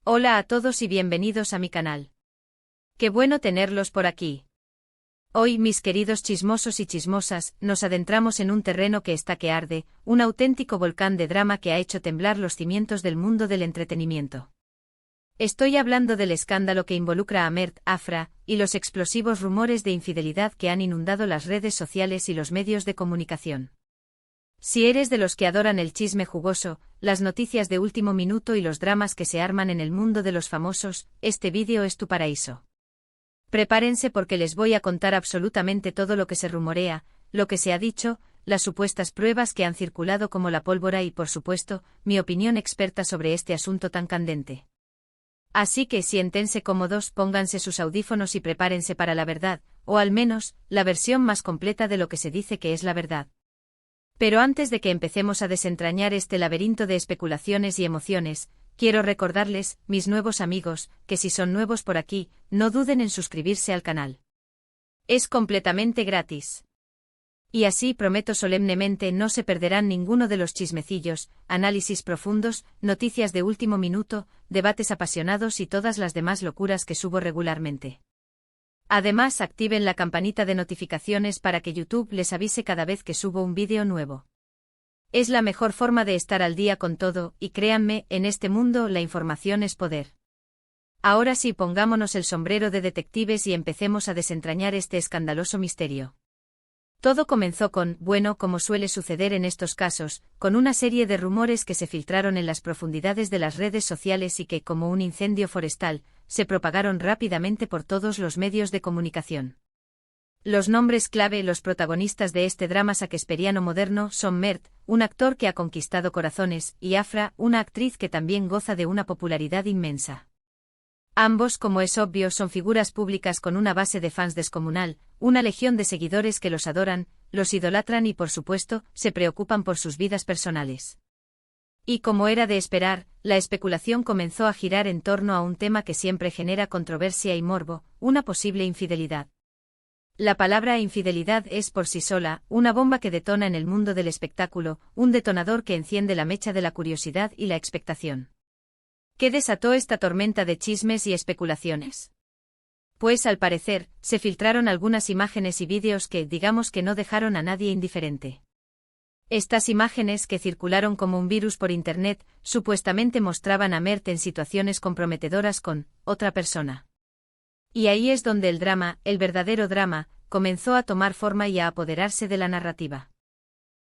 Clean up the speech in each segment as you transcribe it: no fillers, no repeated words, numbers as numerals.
Hola a todos y bienvenidos a mi canal. Qué bueno tenerlos por aquí. Hoy, mis queridos chismosos y chismosas, nos adentramos en un terreno que está que arde, un auténtico volcán de drama que ha hecho temblar los cimientos del mundo del entretenimiento. Estoy hablando del escándalo que involucra a Mert, Afra, y los explosivos rumores de infidelidad que han inundado las redes sociales y los medios de comunicación. Si eres de los que adoran el chisme jugoso, las noticias de último minuto y los dramas que se arman en el mundo de los famosos, este vídeo es tu paraíso. Prepárense porque les voy a contar absolutamente todo lo que se rumorea, lo que se ha dicho, las supuestas pruebas que han circulado como la pólvora y, por supuesto, mi opinión experta sobre este asunto tan candente. Así que siéntense cómodos, pónganse sus audífonos y prepárense para la verdad, o al menos, la versión más completa de lo que se dice que es la verdad. Pero antes de que empecemos a desentrañar este laberinto de especulaciones y emociones, quiero recordarles, mis nuevos amigos, que si son nuevos por aquí, no duden en suscribirse al canal. Es completamente gratis. Y así prometo solemnemente no se perderán ninguno de los chismecillos, análisis profundos, noticias de último minuto, debates apasionados y todas las demás locuras que subo regularmente. Además, activen la campanita de notificaciones para que YouTube les avise cada vez que subo un vídeo nuevo. Es la mejor forma de estar al día con todo, y créanme, en este mundo la información es poder. Ahora sí, pongámonos el sombrero de detectives y empecemos a desentrañar este escandaloso misterio. Todo comenzó con, bueno, como suele suceder en estos casos, con una serie de rumores que se filtraron en las profundidades de las redes sociales y que, como un incendio forestal, se propagaron rápidamente por todos los medios de comunicación. Los nombres clave, los protagonistas de este drama shakespeariano moderno, son Mert, un actor que ha conquistado corazones, y Afra, una actriz que también goza de una popularidad inmensa. Ambos, como es obvio, son figuras públicas con una base de fans descomunal, una legión de seguidores que los adoran, los idolatran y, por supuesto, se preocupan por sus vidas personales. Y como era de esperar, la especulación comenzó a girar en torno a un tema que siempre genera controversia y morbo, una posible infidelidad. La palabra infidelidad es por sí sola una bomba que detona en el mundo del espectáculo, un detonador que enciende la mecha de la curiosidad y la expectación. ¿Qué desató esta tormenta de chismes y especulaciones? Pues al parecer, se filtraron algunas imágenes y vídeos que, digamos que no dejaron a nadie indiferente. Estas imágenes, que circularon como un virus por internet, supuestamente mostraban a Mert en situaciones comprometedoras con otra persona. Y ahí es donde el drama, el verdadero drama, comenzó a tomar forma y a apoderarse de la narrativa.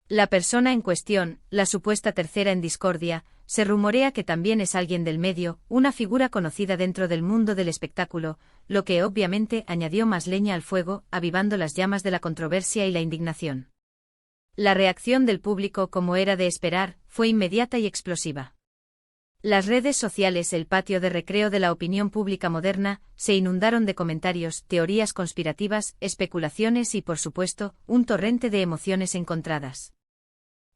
La persona en cuestión, la supuesta tercera en discordia, se rumorea que también es alguien del medio, una figura conocida dentro del mundo del espectáculo, lo que obviamente añadió más leña al fuego, avivando las llamas de la controversia y la indignación. La reacción del público, como era de esperar, fue inmediata y explosiva. Las redes sociales, el patio de recreo de la opinión pública moderna, se inundaron de comentarios, teorías conspirativas, especulaciones y, por supuesto, un torrente de emociones encontradas.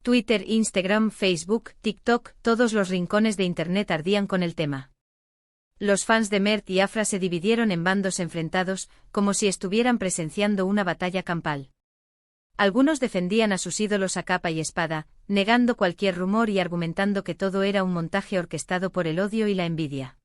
Twitter, Instagram, Facebook, TikTok, todos los rincones de Internet ardían con el tema. Los fans de Mert y Afra se dividieron en bandos enfrentados, como si estuvieran presenciando una batalla campal. Algunos defendían a sus ídolos a capa y espada, negando cualquier rumor y argumentando que todo era un montaje orquestado por el odio y la envidia.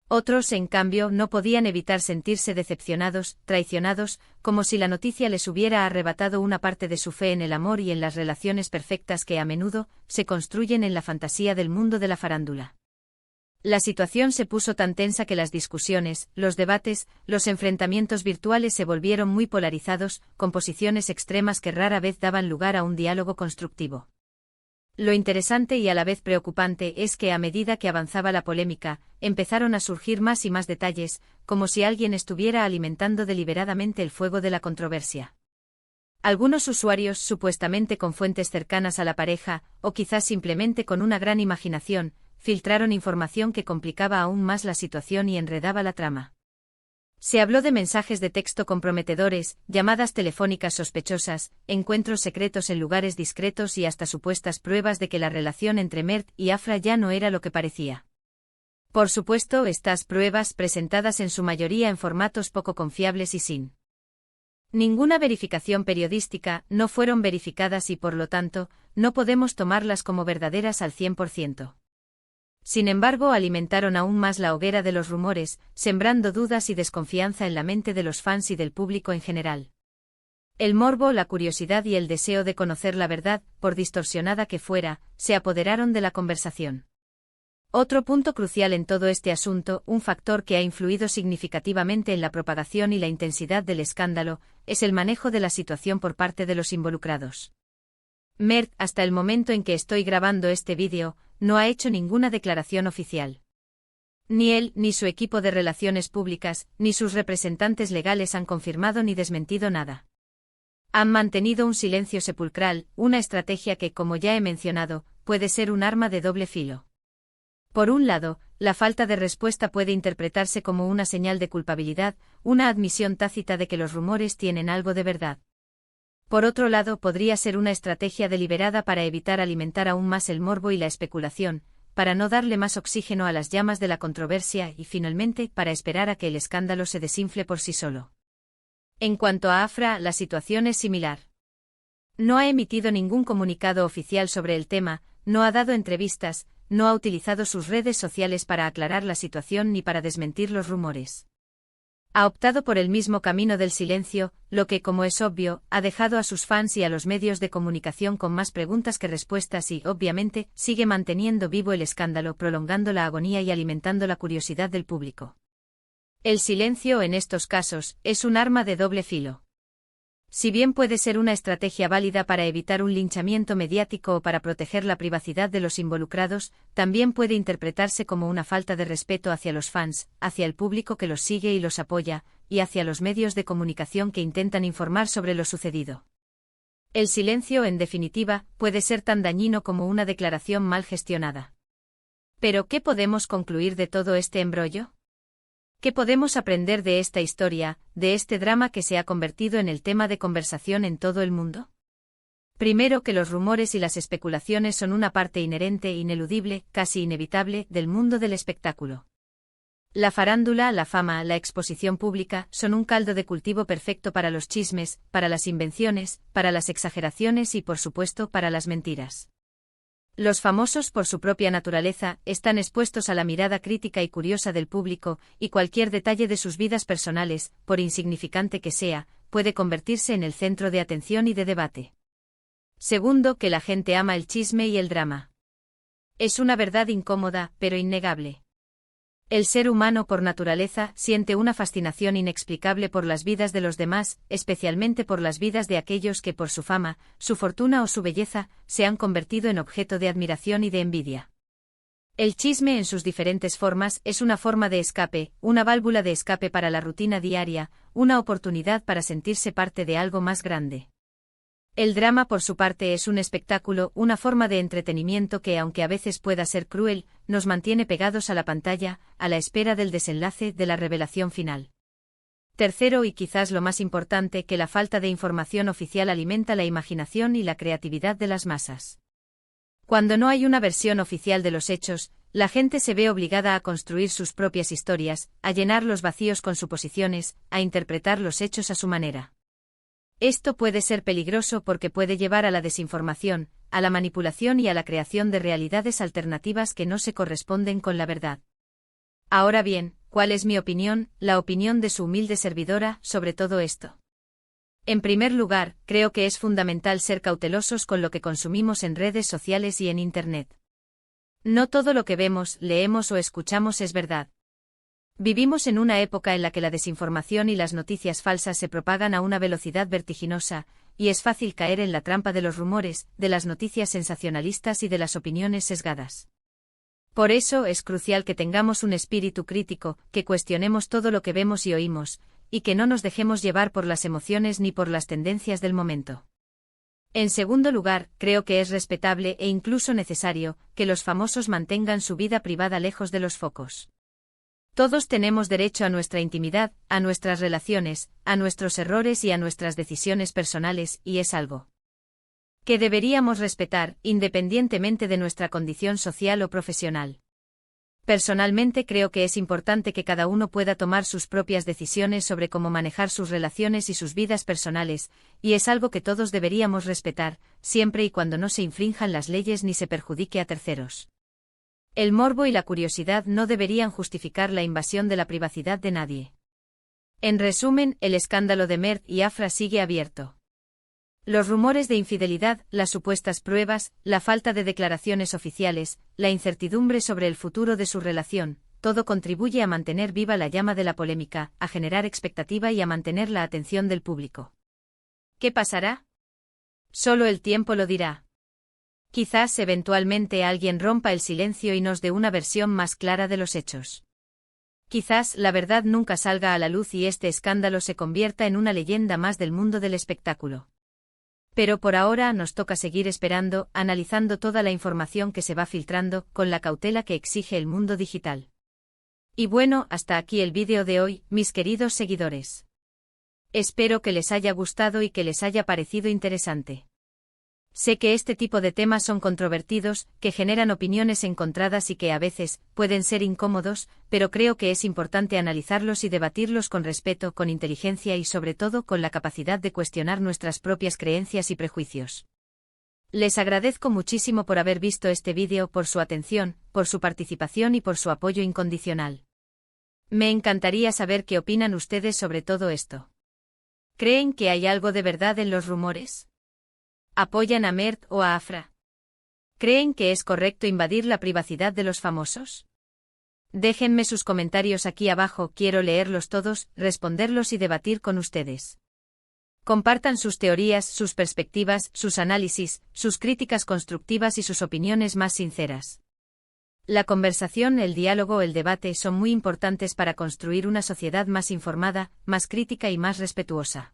Otros, en cambio, no podían evitar sentirse decepcionados, traicionados, como si la noticia les hubiera arrebatado una parte de su fe en el amor y en las relaciones perfectas que a menudo se construyen en la fantasía del mundo de la farándula. La situación se puso tan tensa que las discusiones, los debates, los enfrentamientos virtuales se volvieron muy polarizados, con posiciones extremas que rara vez daban lugar a un diálogo constructivo. Lo interesante y a la vez preocupante es que a medida que avanzaba la polémica, empezaron a surgir más y más detalles, como si alguien estuviera alimentando deliberadamente el fuego de la controversia. Algunos usuarios, supuestamente con fuentes cercanas a la pareja, o quizás simplemente con una gran imaginación, filtraron información que complicaba aún más la situación y enredaba la trama. Se habló de mensajes de texto comprometedores, llamadas telefónicas sospechosas, encuentros secretos en lugares discretos y hasta supuestas pruebas de que la relación entre Mert y Afra ya no era lo que parecía. Por supuesto, estas pruebas, presentadas en su mayoría en formatos poco confiables y sin ninguna verificación periodística, no fueron verificadas y por lo tanto, no podemos tomarlas como verdaderas al 100%. Sin embargo, alimentaron aún más la hoguera de los rumores, sembrando dudas y desconfianza en la mente de los fans y del público en general. El morbo, la curiosidad y el deseo de conocer la verdad, por distorsionada que fuera, se apoderaron de la conversación. Otro punto crucial en todo este asunto, un factor que ha influido significativamente en la propagación y la intensidad del escándalo, es el manejo de la situación por parte de los involucrados. Mert, hasta el momento en que estoy grabando este vídeo, no ha hecho ninguna declaración oficial. Ni él, ni su equipo de relaciones públicas, ni sus representantes legales han confirmado ni desmentido nada. Han mantenido un silencio sepulcral, una estrategia que, como ya he mencionado, puede ser un arma de doble filo. Por un lado, la falta de respuesta puede interpretarse como una señal de culpabilidad, una admisión tácita de que los rumores tienen algo de verdad. Por otro lado, podría ser una estrategia deliberada para evitar alimentar aún más el morbo y la especulación, para no darle más oxígeno a las llamas de la controversia y, finalmente, para esperar a que el escándalo se desinfle por sí solo. En cuanto a Afra, la situación es similar. No ha emitido ningún comunicado oficial sobre el tema, no ha dado entrevistas, no ha utilizado sus redes sociales para aclarar la situación ni para desmentir los rumores. Ha optado por el mismo camino del silencio, lo que, como es obvio, ha dejado a sus fans y a los medios de comunicación con más preguntas que respuestas y, obviamente, sigue manteniendo vivo el escándalo, prolongando la agonía y alimentando la curiosidad del público. El silencio, en estos casos, es un arma de doble filo. Si bien puede ser una estrategia válida para evitar un linchamiento mediático o para proteger la privacidad de los involucrados, también puede interpretarse como una falta de respeto hacia los fans, hacia el público que los sigue y los apoya, y hacia los medios de comunicación que intentan informar sobre lo sucedido. El silencio, en definitiva, puede ser tan dañino como una declaración mal gestionada. Pero, ¿qué podemos concluir de todo este embrollo? ¿Qué podemos aprender de esta historia, de este drama que se ha convertido en el tema de conversación en todo el mundo? Primero, que los rumores y las especulaciones son una parte inherente, ineludible, casi inevitable, del mundo del espectáculo. La farándula, la fama, la exposición pública, son un caldo de cultivo perfecto para los chismes, para las invenciones, para las exageraciones y, por supuesto, para las mentiras. Los famosos, por su propia naturaleza, están expuestos a la mirada crítica y curiosa del público, y cualquier detalle de sus vidas personales, por insignificante que sea, puede convertirse en el centro de atención y de debate. Segundo, que la gente ama el chisme y el drama. Es una verdad incómoda, pero innegable. El ser humano por naturaleza siente una fascinación inexplicable por las vidas de los demás, especialmente por las vidas de aquellos que por su fama, su fortuna o su belleza, se han convertido en objeto de admiración y de envidia. El chisme en sus diferentes formas es una forma de escape, una válvula de escape para la rutina diaria, una oportunidad para sentirse parte de algo más grande. El drama, por su parte, es un espectáculo, una forma de entretenimiento que, aunque a veces pueda ser cruel, nos mantiene pegados a la pantalla, a la espera del desenlace, de la revelación final. Tercero, y quizás lo más importante, que la falta de información oficial alimenta la imaginación y la creatividad de las masas. Cuando no hay una versión oficial de los hechos, la gente se ve obligada a construir sus propias historias, a llenar los vacíos con suposiciones, a interpretar los hechos a su manera. Esto puede ser peligroso porque puede llevar a la desinformación, a la manipulación y a la creación de realidades alternativas que no se corresponden con la verdad. Ahora bien, ¿cuál es mi opinión, la opinión de su humilde servidora, sobre todo esto? En primer lugar, creo que es fundamental ser cautelosos con lo que consumimos en redes sociales y en Internet. No todo lo que vemos, leemos o escuchamos es verdad. Vivimos en una época en la que la desinformación y las noticias falsas se propagan a una velocidad vertiginosa, y es fácil caer en la trampa de los rumores, de las noticias sensacionalistas y de las opiniones sesgadas. Por eso es crucial que tengamos un espíritu crítico, que cuestionemos todo lo que vemos y oímos, y que no nos dejemos llevar por las emociones ni por las tendencias del momento. En segundo lugar, creo que es respetable e incluso necesario que los famosos mantengan su vida privada lejos de los focos. Todos tenemos derecho a nuestra intimidad, a nuestras relaciones, a nuestros errores y a nuestras decisiones personales, y es algo que deberíamos respetar, independientemente de nuestra condición social o profesional. Personalmente creo que es importante que cada uno pueda tomar sus propias decisiones sobre cómo manejar sus relaciones y sus vidas personales, y es algo que todos deberíamos respetar, siempre y cuando no se infrinjan las leyes ni se perjudique a terceros. El morbo y la curiosidad no deberían justificar la invasión de la privacidad de nadie. En resumen, el escándalo de Mert y Afra sigue abierto. Los rumores de infidelidad, las supuestas pruebas, la falta de declaraciones oficiales, la incertidumbre sobre el futuro de su relación, todo contribuye a mantener viva la llama de la polémica, a generar expectativa y a mantener la atención del público. ¿Qué pasará? Solo el tiempo lo dirá. Quizás eventualmente alguien rompa el silencio y nos dé una versión más clara de los hechos. Quizás la verdad nunca salga a la luz y este escándalo se convierta en una leyenda más del mundo del espectáculo. Pero por ahora nos toca seguir esperando, analizando toda la información que se va filtrando, con la cautela que exige el mundo digital. Y bueno, hasta aquí el vídeo de hoy, mis queridos seguidores. Espero que les haya gustado y que les haya parecido interesante. Sé que este tipo de temas son controvertidos, que generan opiniones encontradas y que a veces pueden ser incómodos, pero creo que es importante analizarlos y debatirlos con respeto, con inteligencia y sobre todo con la capacidad de cuestionar nuestras propias creencias y prejuicios. Les agradezco muchísimo por haber visto este vídeo, por su atención, por su participación y por su apoyo incondicional. Me encantaría saber qué opinan ustedes sobre todo esto. ¿Creen que hay algo de verdad en los rumores? ¿Apoyan a Mert o a Afra? ¿Creen que es correcto invadir la privacidad de los famosos? Déjenme sus comentarios aquí abajo, quiero leerlos todos, responderlos y debatir con ustedes. Compartan sus teorías, sus perspectivas, sus análisis, sus críticas constructivas y sus opiniones más sinceras. La conversación, el diálogo, el debate son muy importantes para construir una sociedad más informada, más crítica y más respetuosa.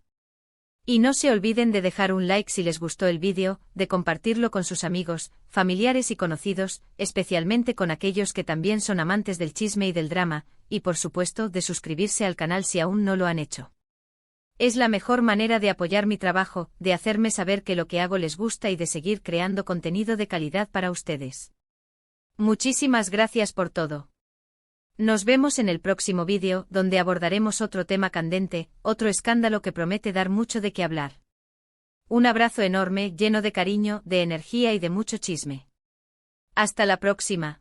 Y no se olviden de dejar un like si les gustó el vídeo, de compartirlo con sus amigos, familiares y conocidos, especialmente con aquellos que también son amantes del chisme y del drama, y por supuesto de suscribirse al canal si aún no lo han hecho. Es la mejor manera de apoyar mi trabajo, de hacerme saber que lo que hago les gusta y de seguir creando contenido de calidad para ustedes. Muchísimas gracias por todo. Nos vemos en el próximo vídeo, donde abordaremos otro tema candente, otro escándalo que promete dar mucho de qué hablar. Un abrazo enorme, lleno de cariño, de energía y de mucho chisme. Hasta la próxima.